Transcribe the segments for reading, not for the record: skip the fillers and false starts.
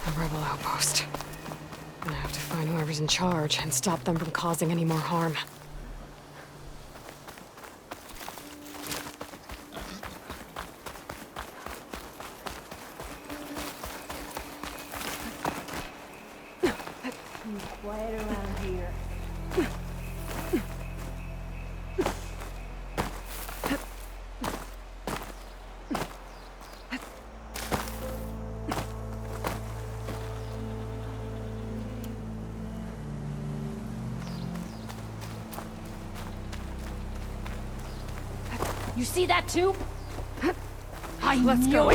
A rebel outpost. I have to find whoever's in charge and stop them from causing any more harm. Quiet around here. You see that too? Let's go.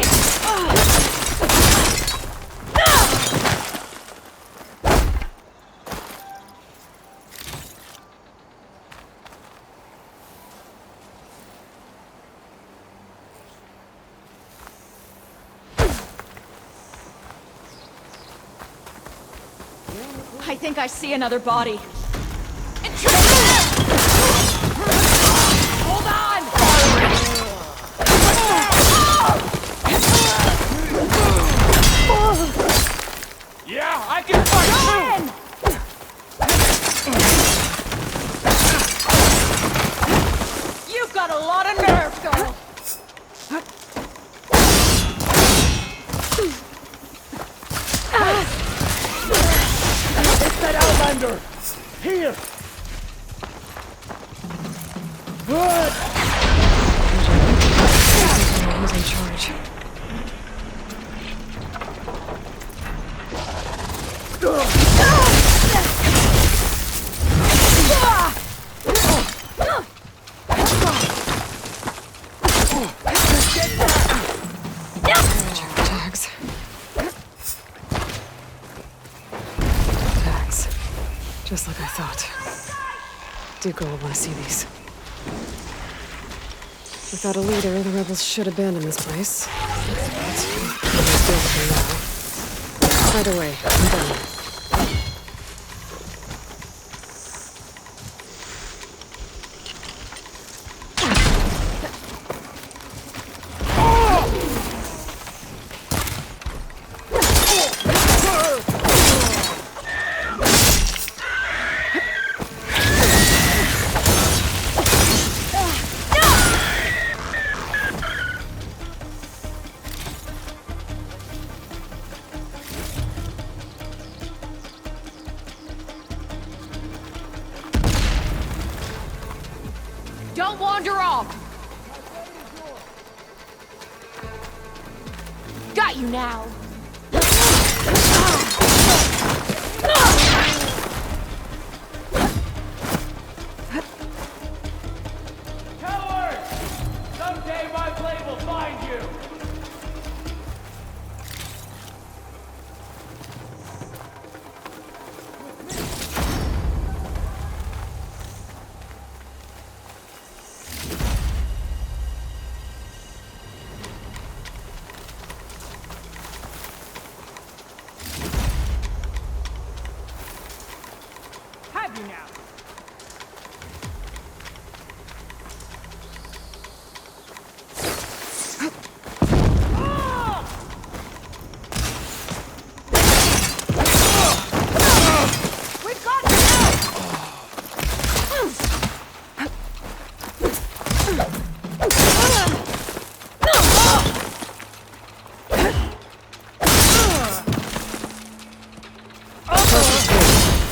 I think I see another body. Hold on! Yeah, I can fight too! You've got a lot of nerve, girl! It's that Outlander! Here! Who's in charge? Tags. Just like I thought. Duco will want to see these. Without a leader, the rebels should abandon this place. But we'll deal with them now. Right away, I'm done. Don't wander off! Got you now! Coward! Someday my blade will find you! Have you now? We've got you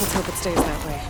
Let's hope it stays that way.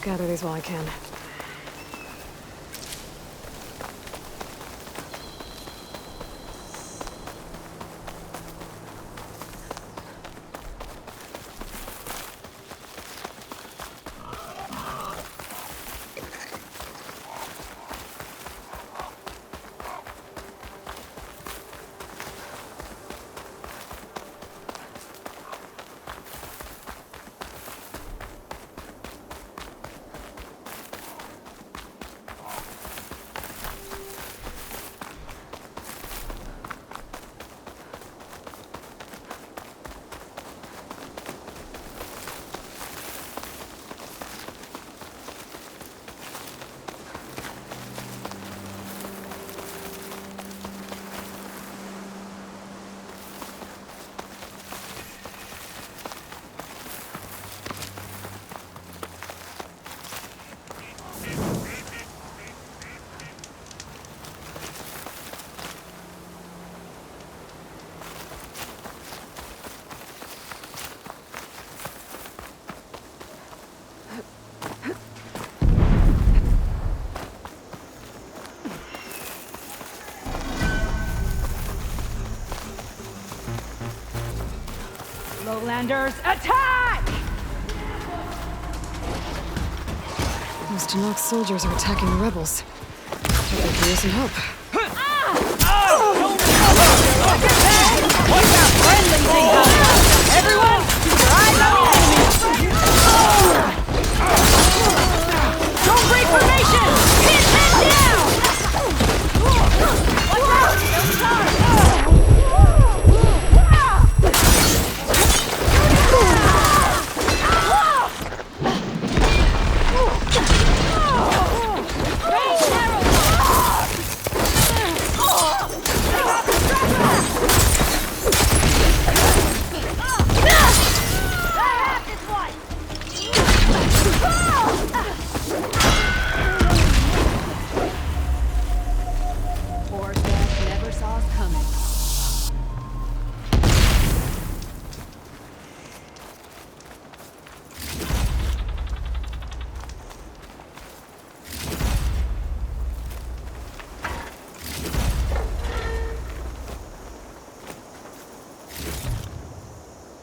gather these while I can. Lowlanders, attack! Those Tanakh soldiers are attacking the rebels. Hope they can use some help. What's that friendly thing out? Everyone, keep your eyes on the enemy! Don't break formation! Pin head down! Watch out! They'll charge!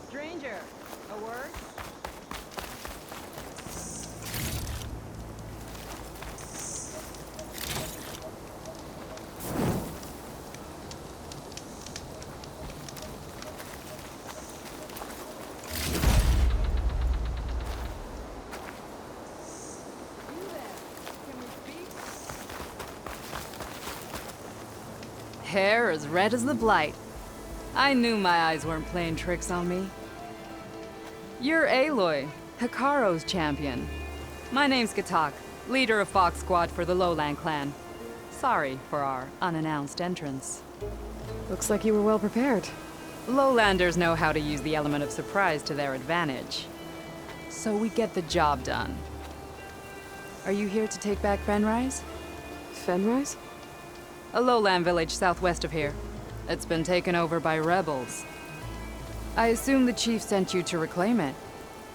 Stranger, a word? Hair as red as the blight. I knew my eyes weren't playing tricks on me. You're Aloy, Hikaru's champion. My name's Katak, leader of Fox Squad for the Lowland clan. Sorry for our unannounced entrance. Looks like you were well prepared. Lowlanders know how to use the element of surprise to their advantage. So we get the job done. Are you here to take back Fenrise? Fenrise? A lowland village southwest of here. It's been taken over by rebels. I assume the chief sent you to reclaim it.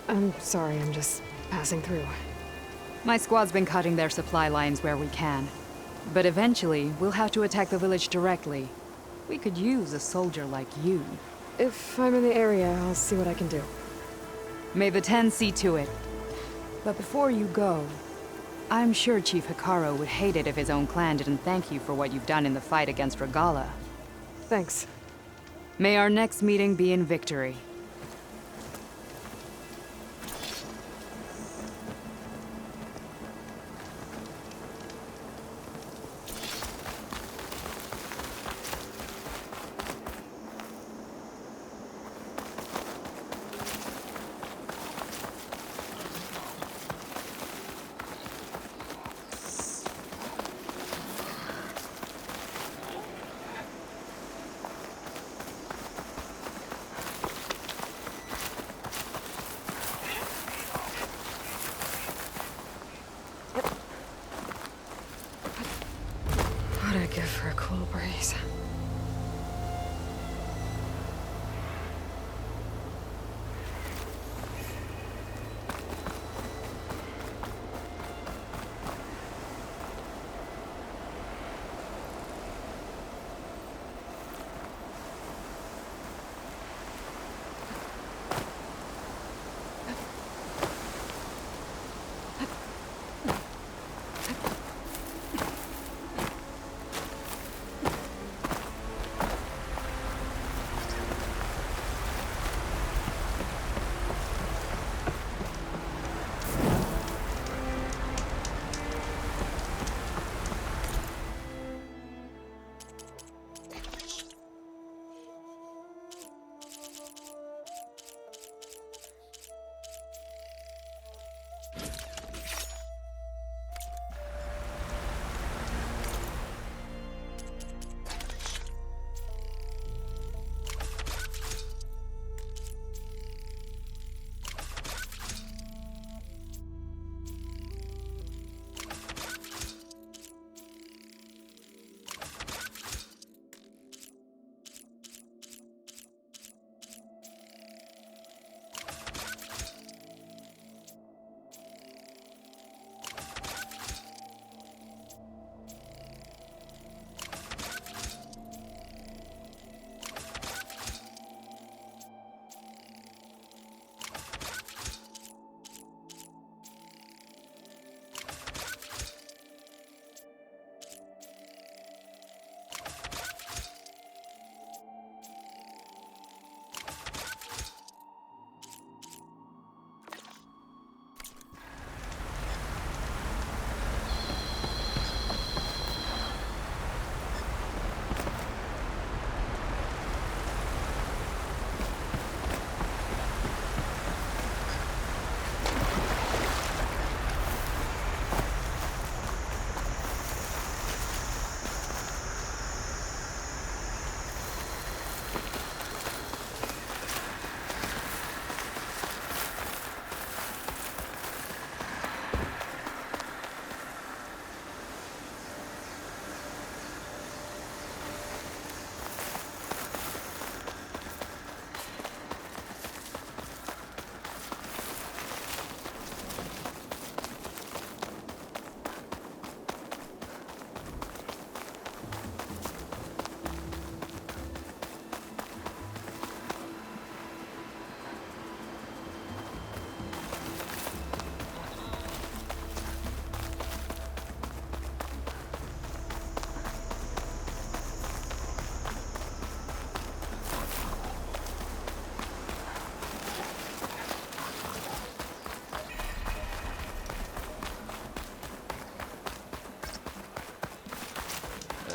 I'm sorry, I'm just passing through. My squad's been cutting their supply lines where we can. But eventually, we'll have to attack the village directly. We could use a soldier like you. If I'm in the area, I'll see what I can do. May the Ten see to it. But before you go, I'm sure Chief Hikaru would hate it if his own clan didn't thank you for what you've done in the fight against Regala. Thanks. May our next meeting be in victory. What'd I give for a cool breeze?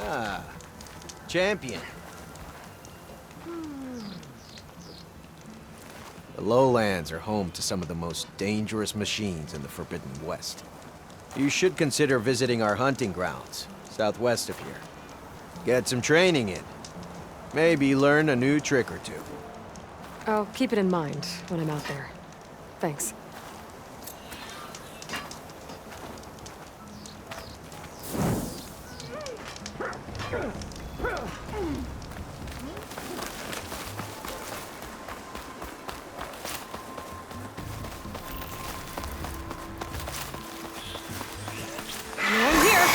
Ah, champion. The lowlands are home to some of the most dangerous machines in the Forbidden West. You should consider visiting our hunting grounds, southwest of here. Get some training in. Maybe learn a new trick or two. I'll keep it in mind when I'm out there. Thanks. I'm here.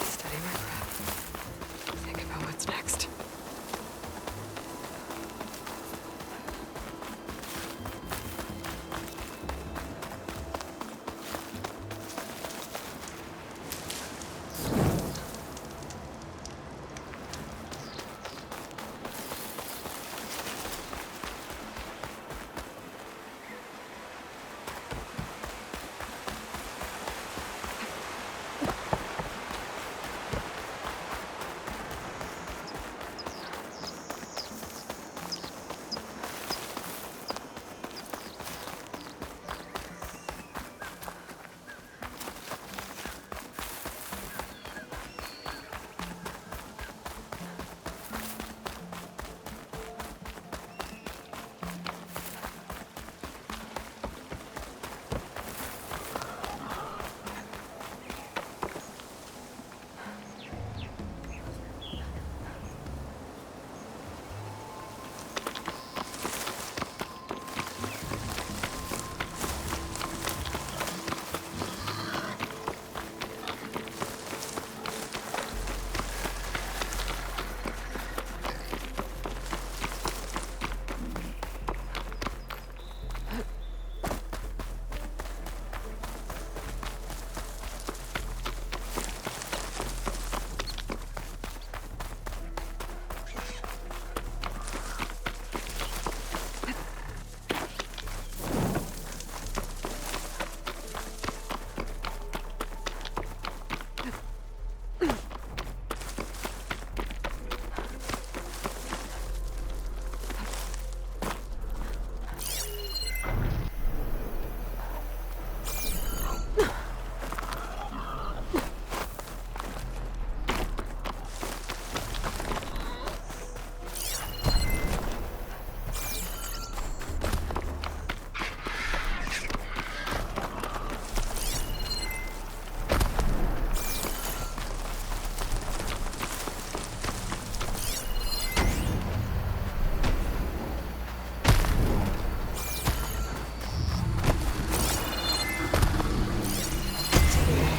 Steady my breath. Think about what's next.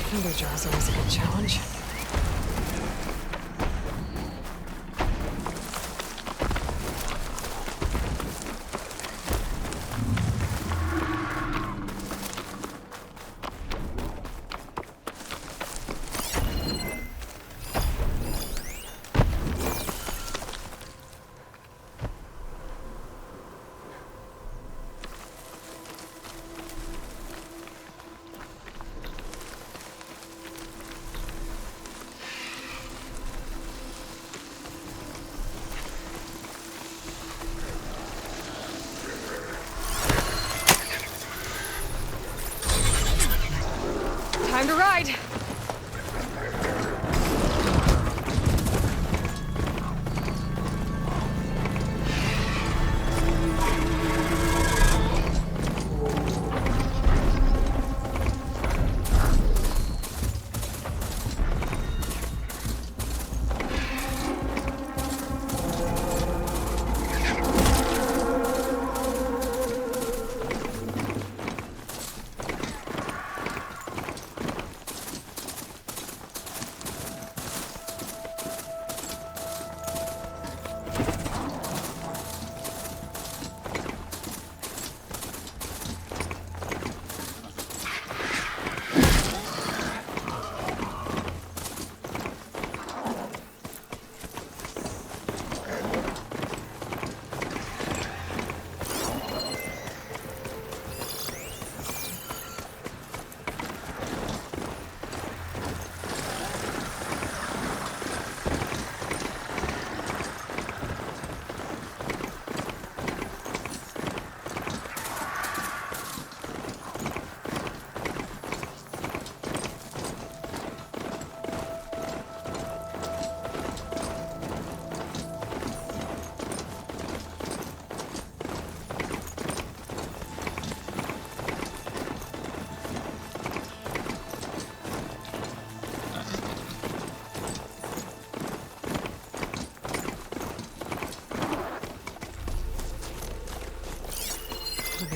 Thunder jaw's always a good challenge.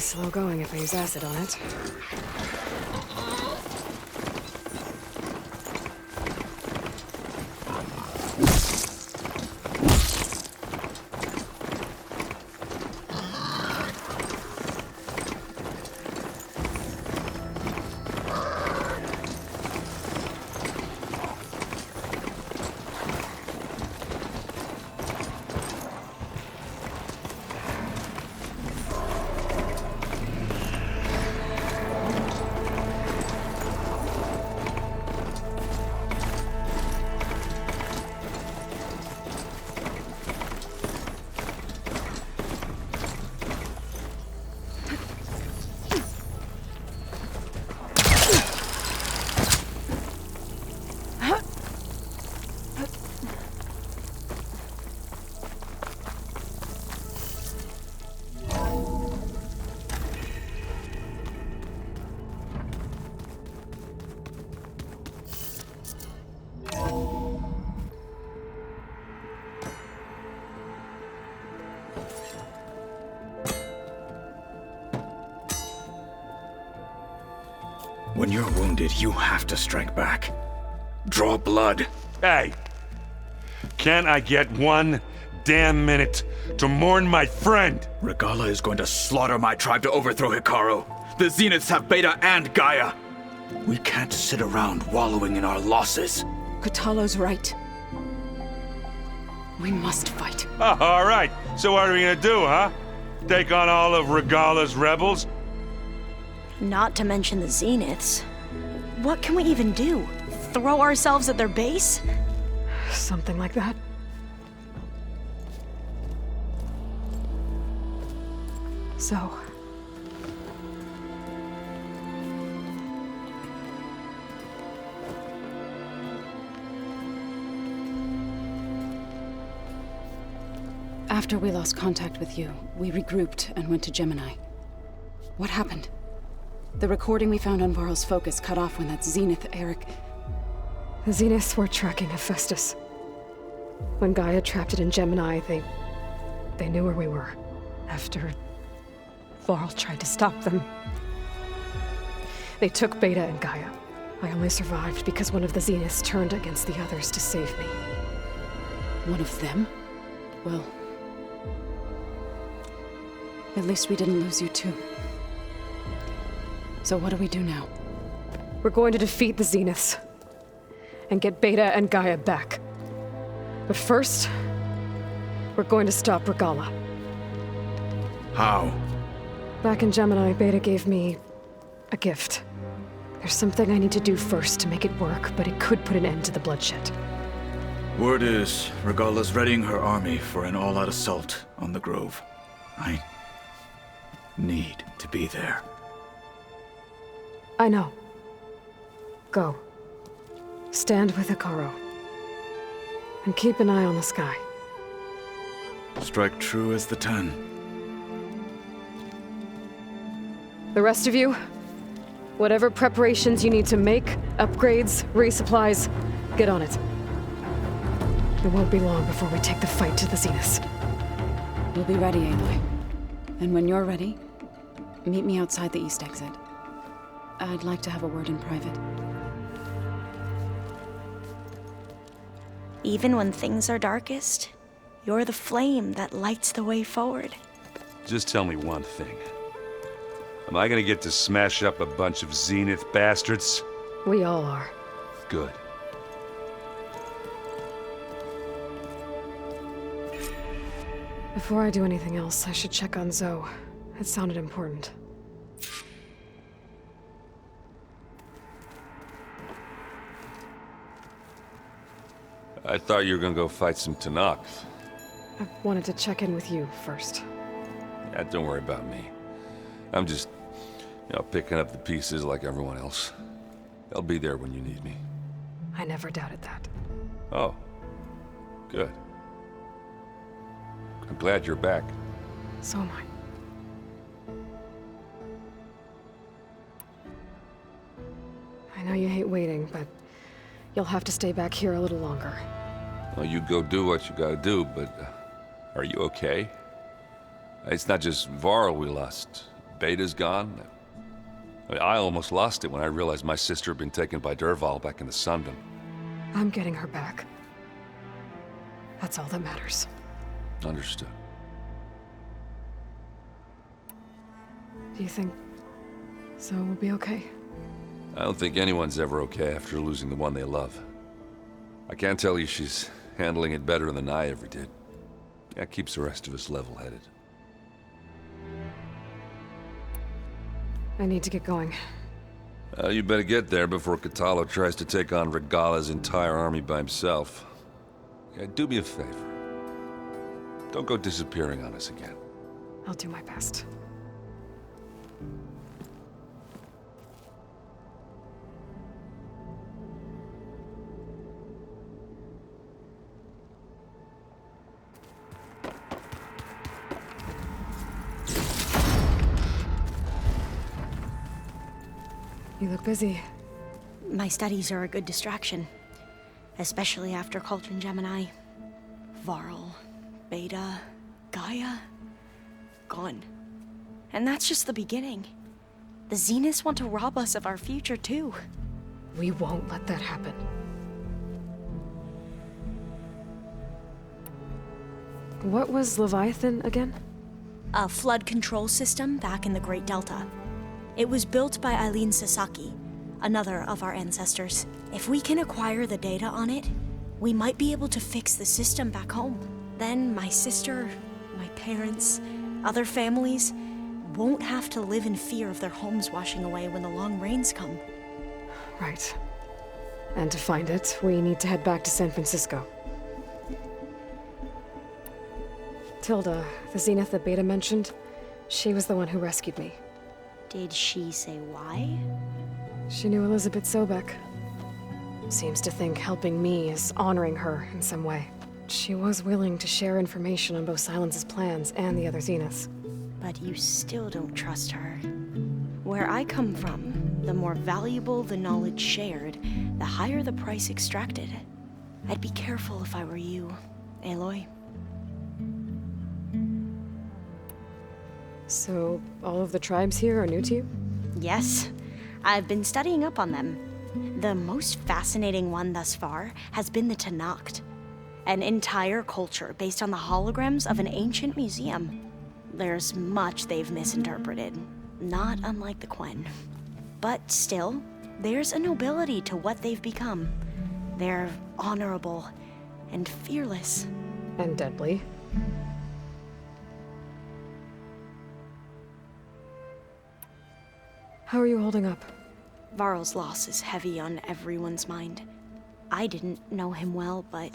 be slow going if I use acid on it. When you're wounded, you have to strike back. Draw blood. Hey! Can't I get 1 damn minute to mourn my friend? Regala is going to slaughter my tribe to overthrow Hikaru. The Zeniths have Beta and Gaia. We can't sit around wallowing in our losses. Katalo's right. We must fight. Oh, all right. So what are we gonna do, huh? Take on all of Regala's rebels? Not to mention the Zeniths. What can we even do? Throw ourselves at their base? Something like that. So... After we lost contact with you, we regrouped and went to Gemini. What happened? The recording we found on Varl's focus cut off when that Zenith Eric... The Zeniths were tracking Hephaestus. When Gaia trapped it in Gemini, they knew where we were. After Varl tried to stop them. They took Beta and Gaia. I only survived because one of the Zeniths turned against the others to save me. One of them? Well... at least we didn't lose you too. So what do we do now? We're going to defeat the Zeniths. And get Beta and Gaia back. But first, we're going to stop Regala. How? Back in Gemini, Beta gave me a gift. There's something I need to do first to make it work, but it could put an end to the bloodshed. Word is, Regala's readying her army for an all-out assault on the Grove. I need to be there. I know. Go. Stand with Hikaru. And keep an eye on the sky. Strike true as the 10. The rest of you, whatever preparations you need to make, upgrades, resupplies, get on it. It won't be long before we take the fight to the Zeniths. We'll be ready, Aloy. And when you're ready, meet me outside the east exit. I'd like to have a word in private. Even when things are darkest, you're the flame that lights the way forward. Just tell me one thing. Am I gonna get to smash up a bunch of Zenith bastards? We all are. Good. Before I do anything else, I should check on Zoe. It sounded important. I thought you were gonna go fight some Tanakh. I wanted to check in with you first. Yeah, don't worry about me. I'm just, picking up the pieces like everyone else. I'll be there when you need me. I never doubted that. Oh. Good. I'm glad you're back. So am I. I know you hate waiting, but you'll have to stay back here a little longer. Well, you go do what you gotta do, but are you okay? It's not just Varl we lost. Beta's gone? I almost lost it when I realized my sister had been taken by Derval back in the Sunbeam. I'm getting her back. That's all that matters. Understood. Do you think Zoe will be okay? I don't think anyone's ever okay after losing the one they love. I can't tell you she's handling it better than I ever did. That keeps the rest of us level-headed. I need to get going. You better get there before Catalo tries to take on Regala's entire army by himself. Yeah, do me a favor. Don't go disappearing on us again. I'll do my best. You look busy. My studies are a good distraction. Especially after Cauldron Gemini. Varl, Beta, Gaia, gone. And that's just the beginning. The Zeniths want to rob us of our future, too. We won't let that happen. What was Leviathan again? A flood control system back in the Great Delta. It was built by Eileen Sasaki, another of our ancestors. If we can acquire the data on it, we might be able to fix the system back home. Then my sister, my parents, other families won't have to live in fear of their homes washing away when the long rains come. Right. And to find it, we need to head back to San Francisco. Tilda, the Zenith that Beta mentioned, she was the one who rescued me. Did she say why? She knew Elizabeth Sobek. Seems to think helping me is honoring her in some way. She was willing to share information on both Silence's plans and the other Zeniths. But you still don't trust her. Where I come from, the more valuable the knowledge shared, the higher the price extracted. I'd be careful if I were you, Aloy. So, all of the tribes here are new to you? Yes, I've been studying up on them. The most fascinating one thus far has been the Tenakth, an entire culture based on the holograms of an ancient museum. There's much they've misinterpreted, not unlike the Quen. But still, there's a nobility to what they've become. They're honorable and fearless. And deadly. How are you holding up? Varl's loss is heavy on everyone's mind. I didn't know him well, but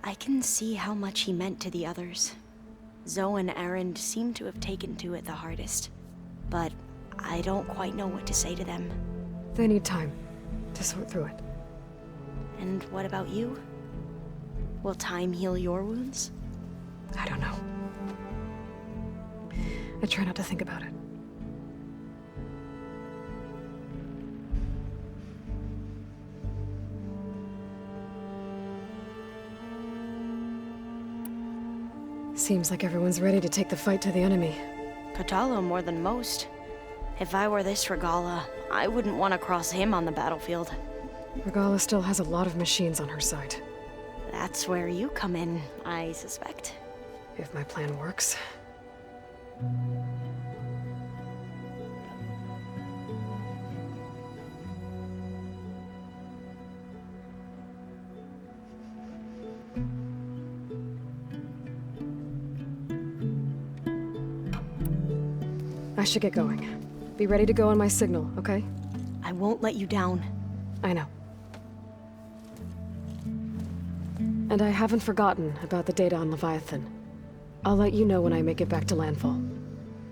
I can see how much he meant to the others. Zoe and Erend seem to have taken to it the hardest, but I don't quite know what to say to them. They need time to sort through it. And what about you? Will time heal your wounds? I don't know. I try not to think about it. Seems like everyone's ready to take the fight to the enemy. Catalo more than most. If I were this Regala, I wouldn't want to cross him on the battlefield. Regala still has a lot of machines on her side. That's where you come in, I suspect. If my plan works. I should get going. Be ready to go on my signal, okay? I won't let you down. I know. And I haven't forgotten about the data on Leviathan. I'll let you know when I make it back to landfall.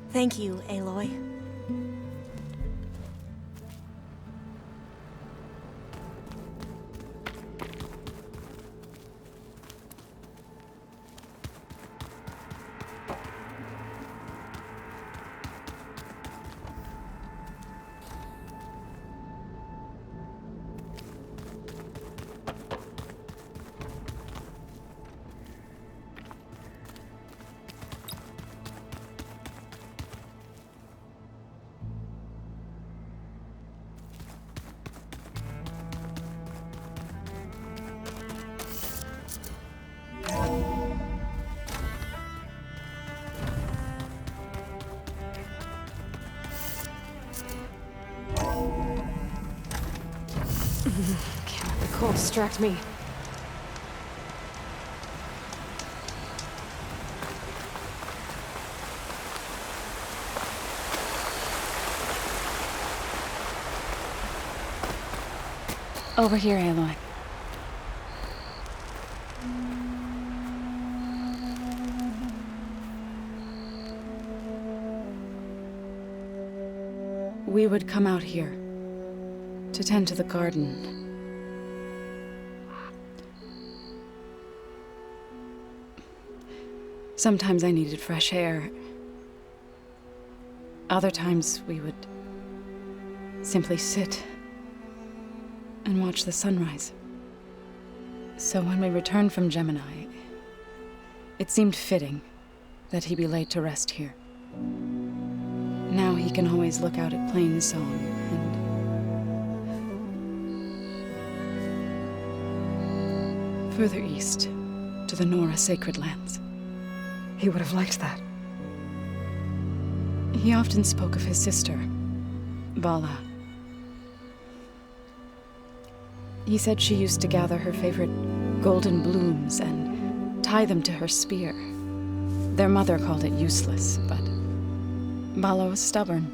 Thank you, Aloy. won't distract me. Over here, Aloy. We would come out here to tend to the garden. Sometimes I needed fresh air. Other times we would simply sit and watch the sunrise. So when we returned from Gemini, it seemed fitting that he be laid to rest here. Now he can always look out at Plain Song and further east to the Nora Sacred Lands. He would have liked that. He often spoke of his sister, Vala. He said she used to gather her favorite golden blooms and tie them to her spear. Their mother called it useless, but Vala was stubborn.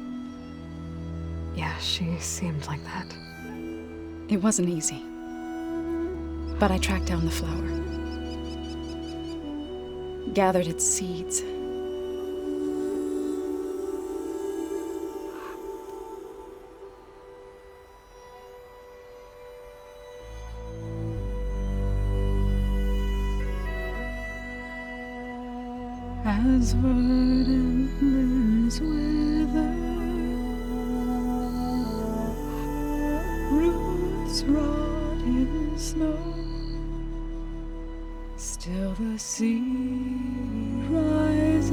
Yeah, she seemed like that. It wasn't easy. But I tracked down the flower. Gathered its seeds. As verdant limbs wither, roots rot in snow, still the sea rises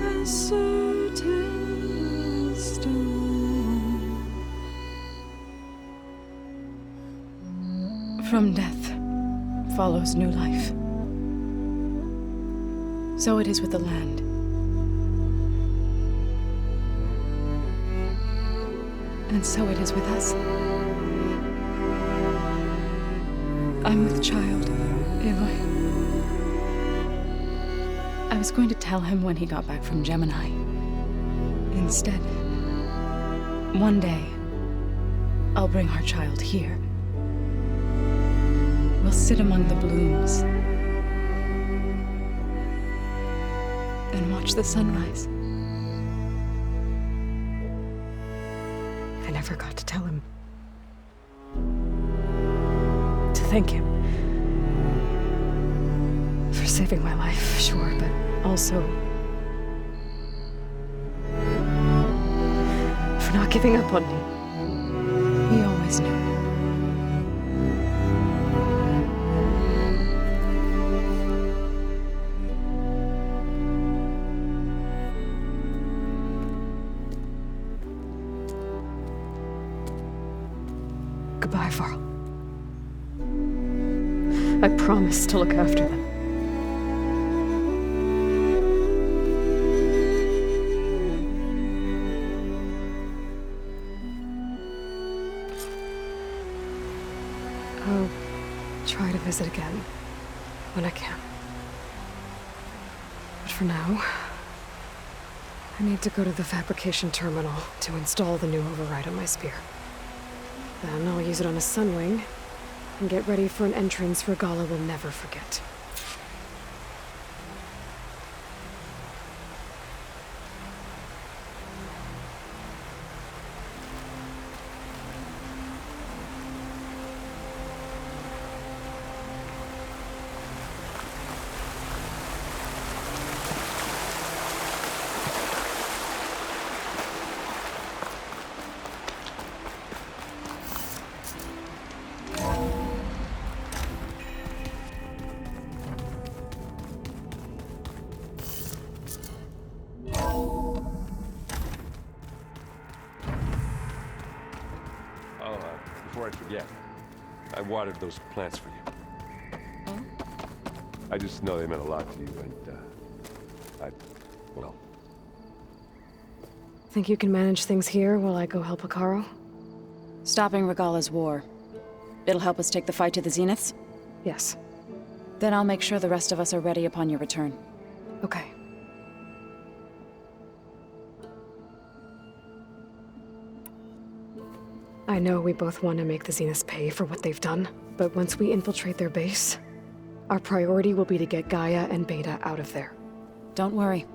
as certain as stone. From death follows new life. So it is with the land. And so it is with us. I'm with child, Aloy. I was going to tell him when he got back from Gemini. Instead, one day, I'll bring our child here. We'll sit among the blooms and watch the sunrise. I never got to tell him. To thank him. For saving my life, sure, but also for not giving up on me. He always knew. Goodbye, Varl. I promise to look after them. I'll try to visit again when I can. But for now, I need to go to the fabrication terminal to install the new override on my spear. Then I'll use it on a sunwing and get ready for an entrance Regala will never forget. Before I forget, I watered those plants for you. Oh? I just know they meant a lot to you, and, well... Think you can manage things here while I go help Hikaru? Stopping Regala's war. It'll help us take the fight to the Zeniths? Yes. Then I'll make sure the rest of us are ready upon your return. Okay. I know we both want to make the Zeniths pay for what they've done, but once we infiltrate their base, our priority will be to get Gaia and Beta out of there. Don't worry.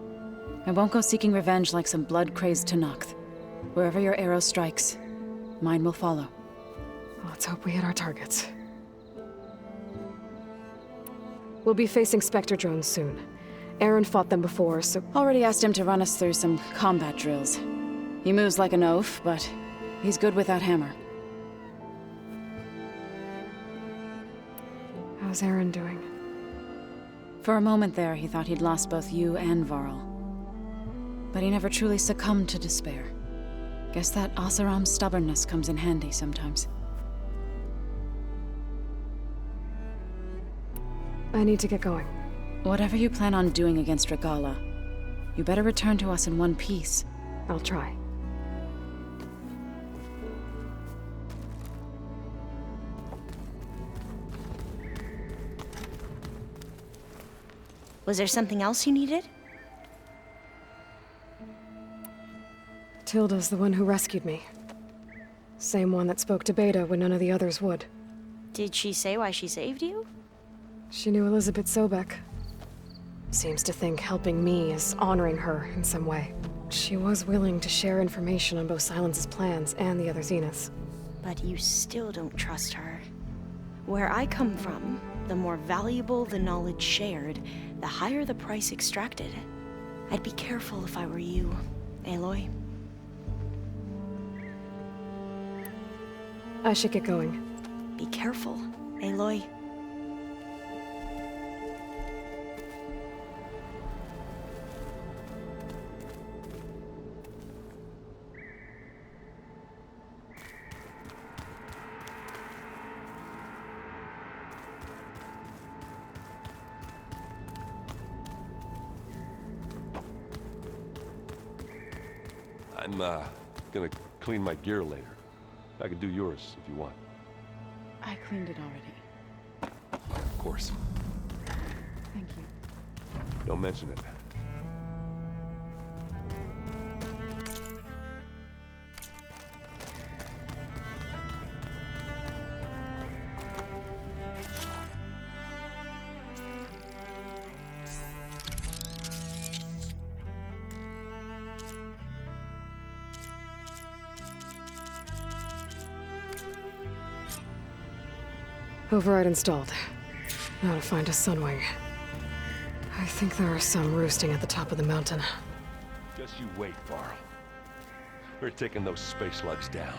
I won't go seeking revenge like some blood-crazed Tenakth. Wherever your arrow strikes, mine will follow. Let's hope we hit our targets. We'll be facing Spectre drones soon. Aaron fought them before, so... Already asked him to run us through some combat drills. He moves like an oaf, but he's good with that hammer. How's Aaron doing? For a moment there, he thought he'd lost both you and Varl. But he never truly succumbed to despair. Guess that Oseram's stubbornness comes in handy sometimes. I need to get going. Whatever you plan on doing against Regala, you better return to us in one piece. I'll try. Was there something else you needed? Tilda's the one who rescued me. Same one that spoke to Beta when none of the others would. Did she say why she saved you? She knew Elizabeth Sobek. Seems to think helping me is honoring her in some way. She was willing to share information on both Silence's plans and the other Zeniths. But you still don't trust her. Where I come from, the more valuable the knowledge shared, the higher the price extracted. I'd be careful if I were you, Aloy. I should get going. Be careful, Aloy. I'm, gonna clean my gear later. I can do yours if you want. I cleaned it already. Of course. Thank you. Don't mention it. Override installed. Now to find a Sunwing. I think there are some roosting at the top of the mountain. Just you wait, Varl. We're taking those space slugs down.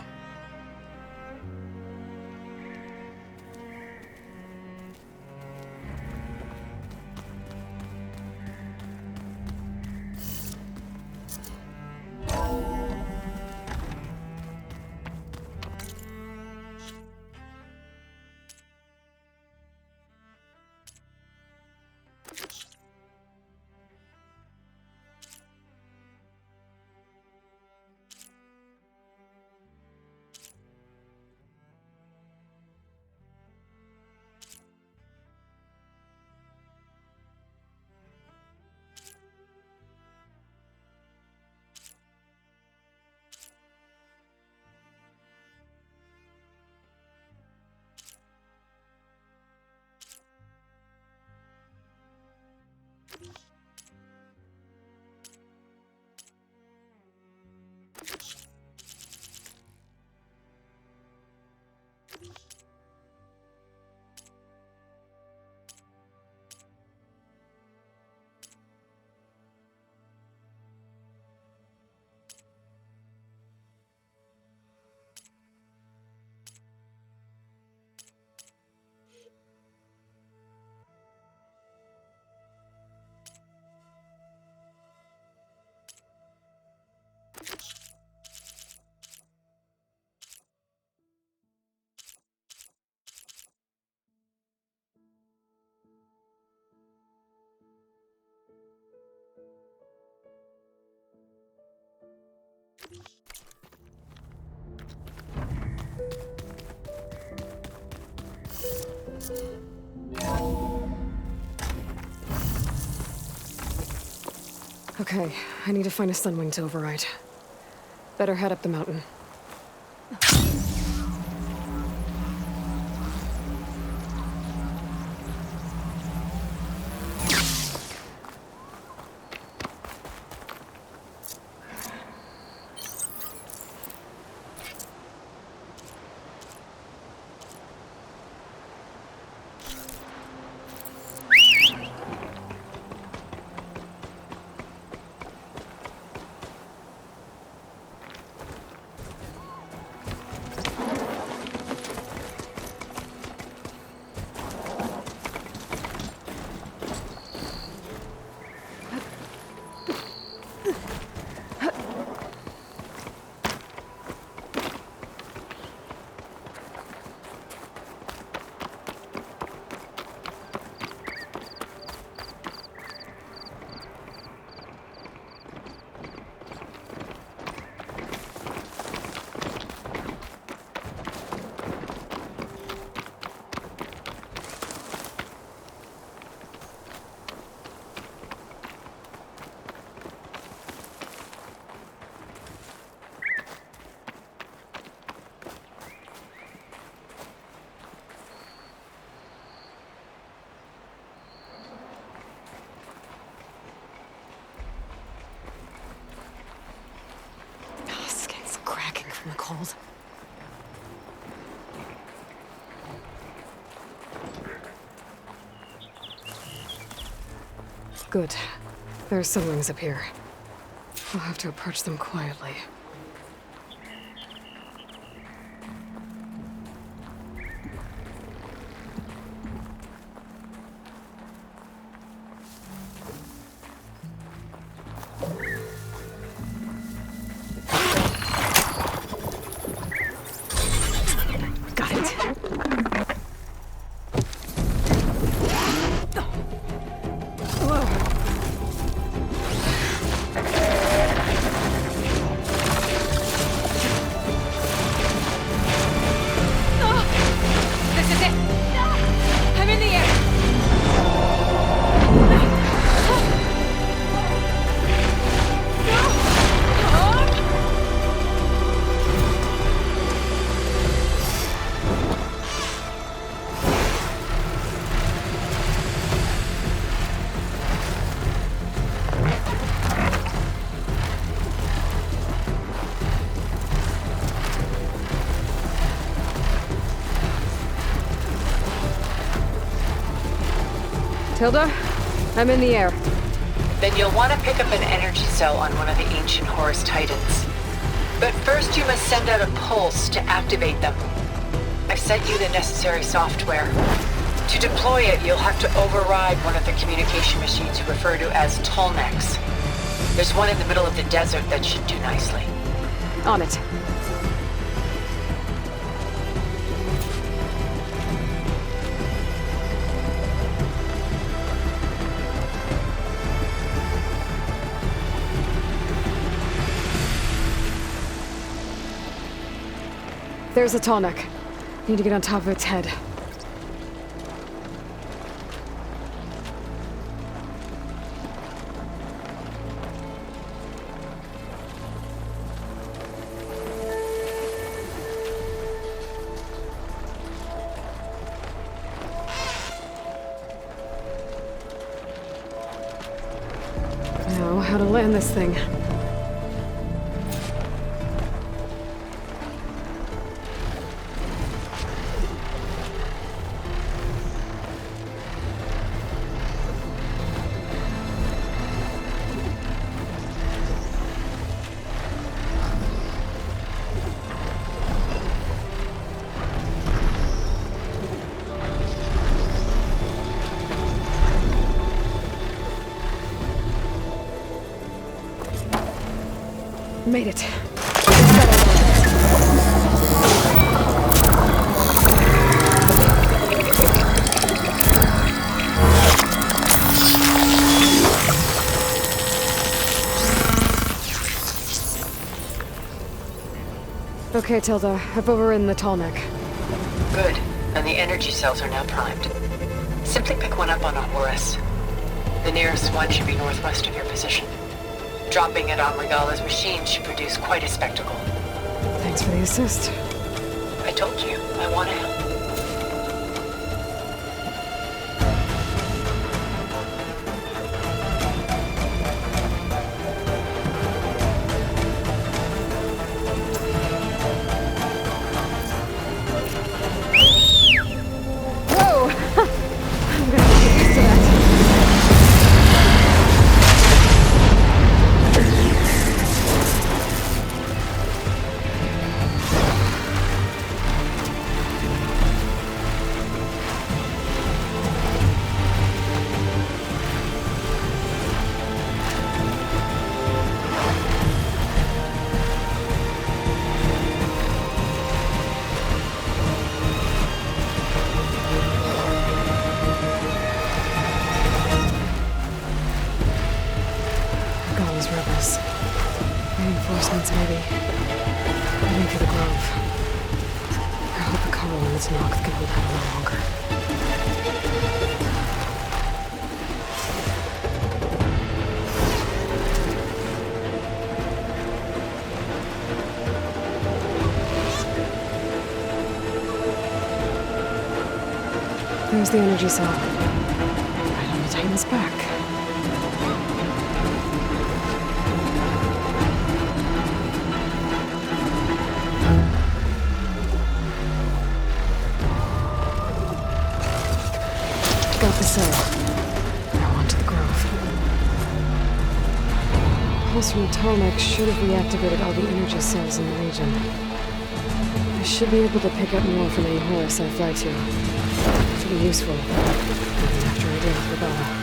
Okay, I need to find a Sunwing to override. Better head up the mountain. Cracking from the cold. Good. There are Sunwings up here. I'll have to approach them quietly. Tilda, I'm in the air. Then you'll want to pick up an energy cell on one of the ancient Horus Titans. But first you must send out a pulse to activate them. I've sent you the necessary software. To deploy it, you'll have to override one of the communication machines referred to as Tolnecs. There's one in the middle of the desert that should do nicely. On it. There's a Tolnec. Need to get on top of its head. Now, how to land this thing. Made it. Okay, Tilda. I've overridden the Tolnec. Good. and the energy cells are now primed. Simply pick one up on a Horus. The nearest one should be northwest of your position. Dropping it on Regala's machine should produce quite a spectacle. Thanks for the assist. I told you, I want to help. Whoa! I'm gonna get used to that. Regala's rebels. Reinforcements, maybe. Heading for the Grove. I hope Hekaro and its Noct can hold out a little longer. There's the energy cell. Right on the Titan's back. Got the cell. Now on to the Grove. Pulse from Atomic should have reactivated all the energy cells in the region. I should be able to pick up more from any Horus I fly to. Should be useful, even after I deal with Regala.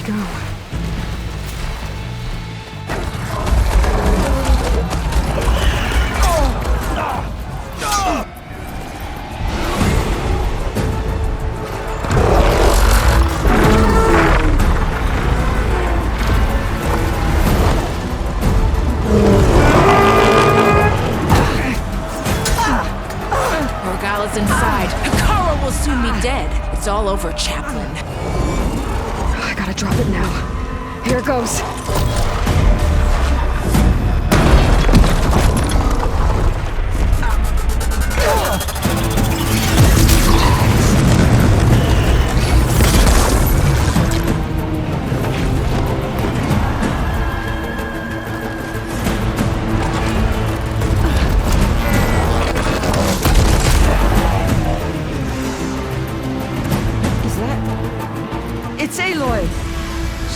Go. Regala's inside. Hekaro will soon be dead. It's all over, Chaplain. I gotta drop it now. Here it goes. It's Aloy!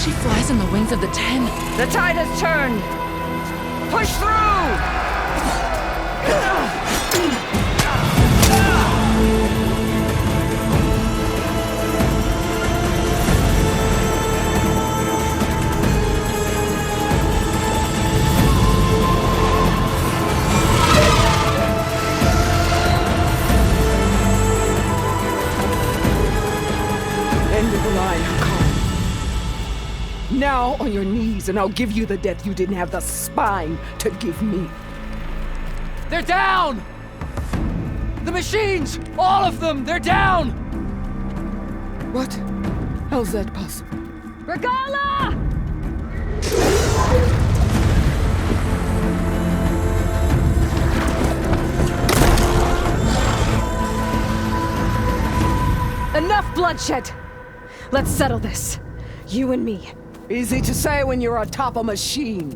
She flies on the wings of the Ten. The tide has turned! Push through! End of the line, Hekaro. Now on your knees, and I'll give you the death you didn't have the spine to give me. They're down! The machines! All of them! They're down! What? How's that possible? Regala! Enough bloodshed! Let's settle this. You and me. Easy to say when you're atop a machine.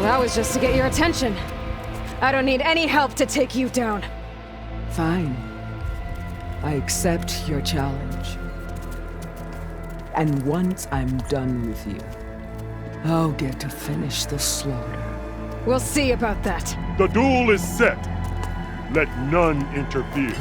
Well, that was just to get your attention. I don't need any help to take you down. Fine. I accept your challenge. And once I'm done with you, I'll get to finish the slaughter. We'll see about that. The duel is set. Let none interfere.